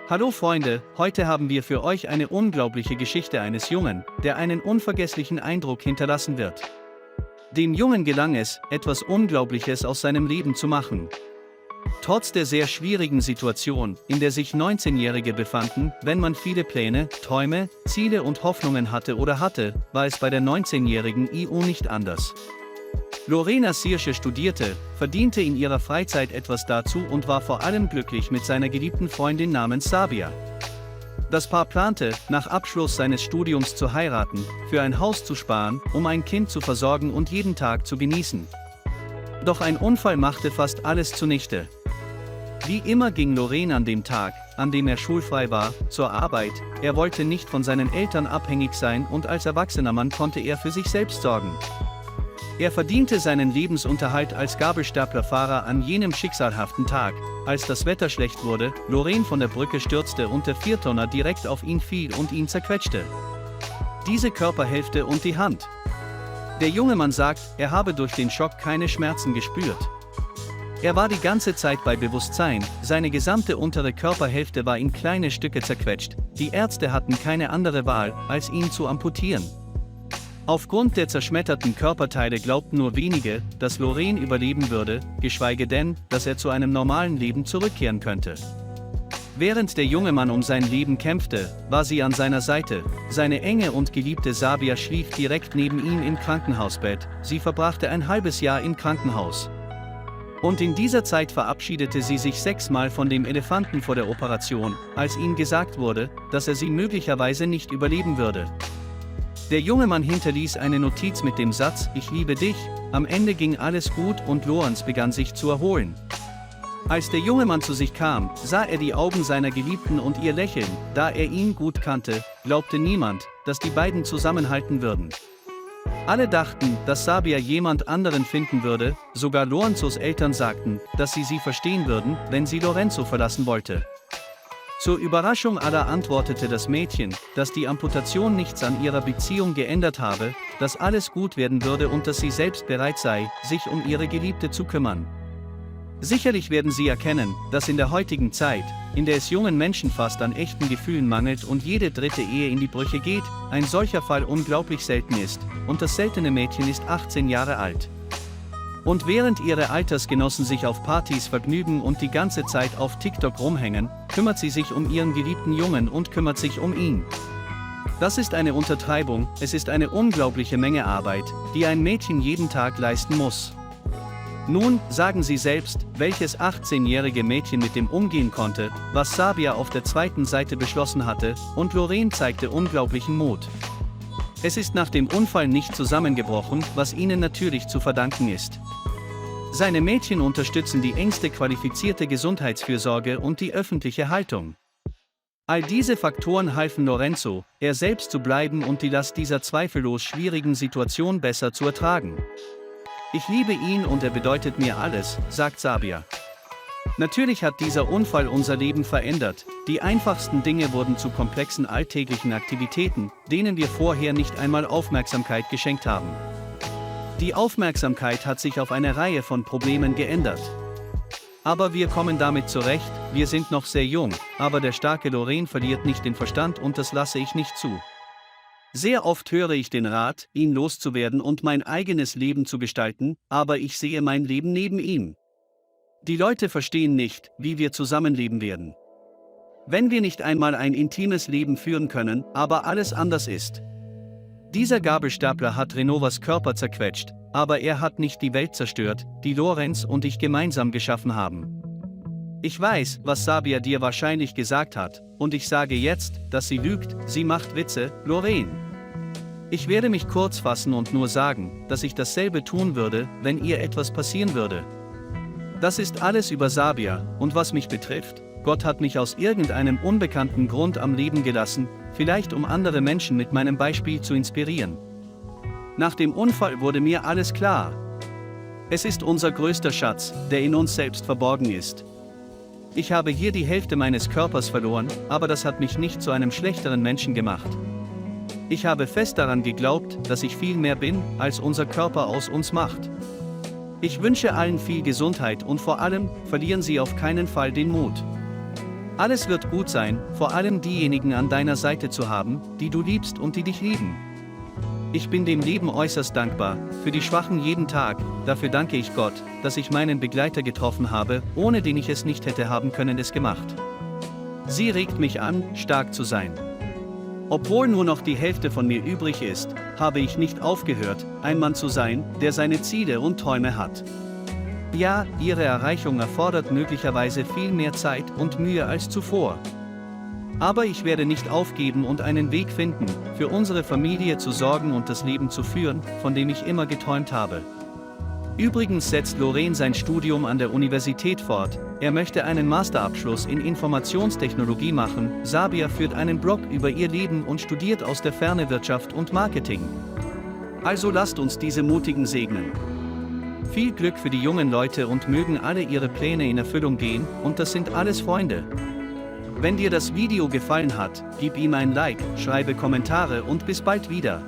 Hallo Freunde, heute haben wir für euch eine unglaubliche Geschichte eines Jungen, der einen unvergesslichen Eindruck hinterlassen wird. Dem Jungen gelang es, etwas Unglaubliches aus seinem Leben zu machen. Trotz der sehr schwierigen Situation, in der sich 19-Jährige befanden, wenn man viele Pläne, Träume, Ziele und Hoffnungen hatte, war es bei der 19-jährigen IU nicht anders. Lorena Sirsche studierte, verdiente in ihrer Freizeit etwas dazu und war vor allem glücklich mit seiner geliebten Freundin namens Sabia. Das Paar plante, nach Abschluss seines Studiums zu heiraten, für ein Haus zu sparen, um ein Kind zu versorgen und jeden Tag zu genießen. Doch ein Unfall machte fast alles zunichte. Wie immer ging Loren an dem Tag, an dem er schulfrei war, zur Arbeit. Er wollte nicht von seinen Eltern abhängig sein und als erwachsener Mann konnte er für sich selbst sorgen. Er verdiente seinen Lebensunterhalt als Gabelstaplerfahrer an jenem schicksalhaften Tag, als das Wetter schlecht wurde, Loren von der Brücke stürzte und der Viertonner direkt auf ihn fiel und ihn zerquetschte. Diese Körperhälfte und die Hand. Der junge Mann sagt, er habe durch den Schock keine Schmerzen gespürt. Er war die ganze Zeit bei Bewusstsein, seine gesamte untere Körperhälfte war in kleine Stücke zerquetscht, die Ärzte hatten keine andere Wahl, als ihn zu amputieren. Aufgrund der zerschmetterten Körperteile glaubten nur wenige, dass Loren überleben würde, geschweige denn, dass er zu einem normalen Leben zurückkehren könnte. Während der junge Mann um sein Leben kämpfte, war sie an seiner Seite. Seine enge und geliebte Sabia schlief direkt neben ihm im Krankenhausbett. Sie verbrachte ein halbes Jahr im Krankenhaus. Und in dieser Zeit verabschiedete sie sich 6-mal von dem Elefanten vor der Operation, als ihm gesagt wurde, dass er sie möglicherweise nicht überleben würde. Der junge Mann hinterließ eine Notiz mit dem Satz, ich liebe dich. Am Ende ging alles gut und Lorenz begann sich zu erholen. Als der junge Mann zu sich kam, sah er die Augen seiner Geliebten und ihr Lächeln. Da er ihn gut kannte, glaubte niemand, dass die beiden zusammenhalten würden. Alle dachten, dass Sabia jemand anderen finden würde, sogar Lorenzos Eltern sagten, dass sie verstehen würden, wenn sie Lorenzo verlassen wollte. Zur Überraschung aller antwortete das Mädchen, dass die Amputation nichts an ihrer Beziehung geändert habe, dass alles gut werden würde und dass sie selbst bereit sei, sich um ihre Geliebte zu kümmern. Sicherlich werden sie erkennen, dass in der heutigen Zeit, in der es jungen Menschen fast an echten Gefühlen mangelt und jede dritte Ehe in die Brüche geht, ein solcher Fall unglaublich selten ist, und das seltene Mädchen ist 18 Jahre alt. Und während ihre Altersgenossen sich auf Partys vergnügen und die ganze Zeit auf TikTok rumhängen, kümmert sie sich um ihren geliebten Jungen und kümmert sich um ihn. Das ist eine Untertreibung, es ist eine unglaubliche Menge Arbeit, die ein Mädchen jeden Tag leisten muss. Nun, sagen Sie selbst, welches 18-jährige Mädchen mit dem umgehen konnte, was Sabia auf der zweiten Seite beschlossen hatte, und Loren zeigte unglaublichen Mut. Es ist nach dem Unfall nicht zusammengebrochen, was ihnen natürlich zu verdanken ist. Seine Mädchen unterstützen die engste qualifizierte Gesundheitsfürsorge und die öffentliche Haltung. All diese Faktoren halfen Lorenzo, er selbst zu bleiben und die Last dieser zweifellos schwierigen Situation besser zu ertragen. Ich liebe ihn und er bedeutet mir alles, sagt Sabia. Natürlich hat dieser Unfall unser Leben verändert, die einfachsten Dinge wurden zu komplexen alltäglichen Aktivitäten, denen wir vorher nicht einmal Aufmerksamkeit geschenkt haben. Die Aufmerksamkeit hat sich auf eine Reihe von Problemen geändert. Aber wir kommen damit zurecht, wir sind noch sehr jung, aber der starke Loren verliert nicht den Verstand und das lasse ich nicht zu. Sehr oft höre ich den Rat, ihn loszuwerden und mein eigenes Leben zu gestalten, aber ich sehe mein Leben neben ihm. Die Leute verstehen nicht, wie wir zusammenleben werden. Wenn wir nicht einmal ein intimes Leben führen können, aber alles anders ist. Dieser Gabelstapler hat Renovas Körper zerquetscht, aber er hat nicht die Welt zerstört, die Lorenz und ich gemeinsam geschaffen haben. Ich weiß, was Sabia dir wahrscheinlich gesagt hat, und ich sage jetzt, dass sie lügt, sie macht Witze, Loren. Ich werde mich kurz fassen und nur sagen, dass ich dasselbe tun würde, wenn ihr etwas passieren würde. Das ist alles über Sabia, und was mich betrifft, Gott hat mich aus irgendeinem unbekannten Grund am Leben gelassen, vielleicht um andere Menschen mit meinem Beispiel zu inspirieren. Nach dem Unfall wurde mir alles klar. Es ist unser größter Schatz, der in uns selbst verborgen ist. Ich habe hier die Hälfte meines Körpers verloren, aber das hat mich nicht zu einem schlechteren Menschen gemacht. Ich habe fest daran geglaubt, dass ich viel mehr bin, als unser Körper aus uns macht. Ich wünsche allen viel Gesundheit und vor allem, verlieren Sie auf keinen Fall den Mut. Alles wird gut sein, vor allem diejenigen an deiner Seite zu haben, die du liebst und die dich lieben. Ich bin dem Leben äußerst dankbar, für die Schwachen jeden Tag, dafür danke ich Gott, dass ich meinen Begleiter getroffen habe, ohne den ich es nicht hätte haben können es gemacht. Sie regt mich an, stark zu sein. Obwohl nur noch die Hälfte von mir übrig ist, habe ich nicht aufgehört, ein Mann zu sein, der seine Ziele und Träume hat. Ja, ihre Erreichung erfordert möglicherweise viel mehr Zeit und Mühe als zuvor. Aber ich werde nicht aufgeben und einen Weg finden, für unsere Familie zu sorgen und das Leben zu führen, von dem ich immer geträumt habe. Übrigens setzt Lorraine sein Studium an der Universität fort, er möchte einen Masterabschluss in Informationstechnologie machen, Sabia führt einen Blog über ihr Leben und studiert aus der Ferne Wirtschaft und Marketing. Also lasst uns diese Mutigen segnen. Viel Glück für die jungen Leute und mögen alle ihre Pläne in Erfüllung gehen, und das sind alles Freunde. Wenn dir das Video gefallen hat, gib ihm ein Like, schreibe Kommentare und bis bald wieder.